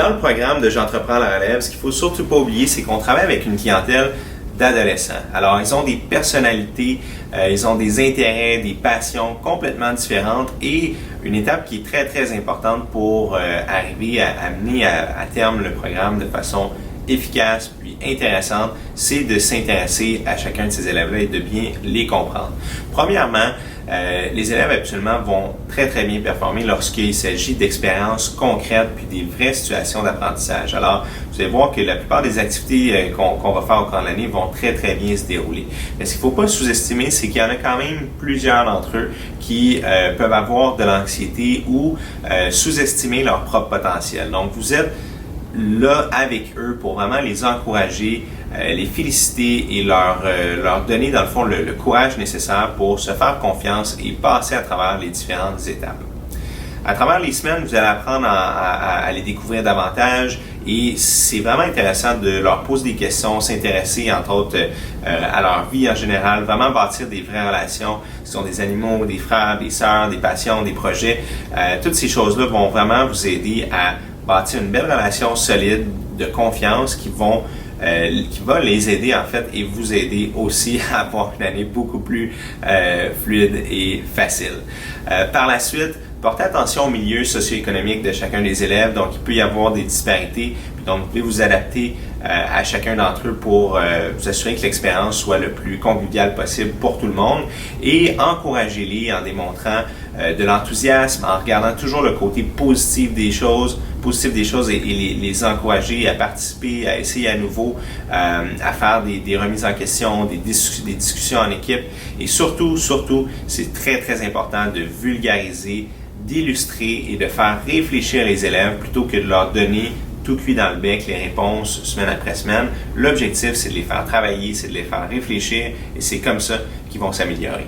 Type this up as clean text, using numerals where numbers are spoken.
Dans le programme de J'entreprends la relève, ce qu'il ne faut surtout pas oublier, c'est qu'on travaille avec une clientèle d'adolescents. Alors, ils ont des personnalités, ils ont des intérêts, des passions complètement différentes et une étape qui est très, très importante pour arriver à amener à terme le programme de façon efficace puis intéressante, c'est de s'intéresser à chacun de ces élèves-là et de bien les comprendre. Premièrement, les élèves absolument vont très très bien performer lorsqu'il s'agit d'expériences concrètes puis des vraies situations d'apprentissage. Alors, vous allez voir que la plupart des activités qu'on va faire au cours de l'année vont très très bien se dérouler. Mais ce qu'il ne faut pas sous-estimer, c'est qu'il y en a quand même plusieurs d'entre eux qui peuvent avoir de l'anxiété ou sous-estimer leur propre potentiel. Donc, vous êtes là avec eux pour vraiment les encourager, les féliciter et leur donner dans le fond le courage nécessaire pour se faire confiance et passer à travers les différentes étapes. À travers les semaines, vous allez apprendre à les découvrir davantage et c'est vraiment intéressant de leur poser des questions, s'intéresser entre autres à leur vie en général, vraiment bâtir des vraies relations, ce sont des animaux, des frères, des sœurs, des passions, des projets. Toutes ces choses-là vont vraiment vous aider à bâtir une belle relation solide de confiance qui va les aider en fait et vous aider aussi à avoir une année beaucoup plus fluide et facile. Par la suite, portez attention au milieu socio-économique de chacun des élèves, donc il peut y avoir des disparités, puis donc vous pouvez vous adapter à chacun d'entre eux pour vous assurer que l'expérience soit le plus conviviale possible pour tout le monde et encouragez-les en démontrant de l'enthousiasme, en regardant toujours le côté positif des choses et les encourager à participer, à essayer à nouveau, à faire des remises en question, des discussions en équipe et surtout, c'est très très important de vulgariser, d'illustrer et de faire réfléchir les élèves plutôt que de leur donner tout cuit dans le bec les réponses semaine après semaine. L'objectif, c'est de les faire travailler, c'est de les faire réfléchir et c'est comme ça qu'ils vont s'améliorer.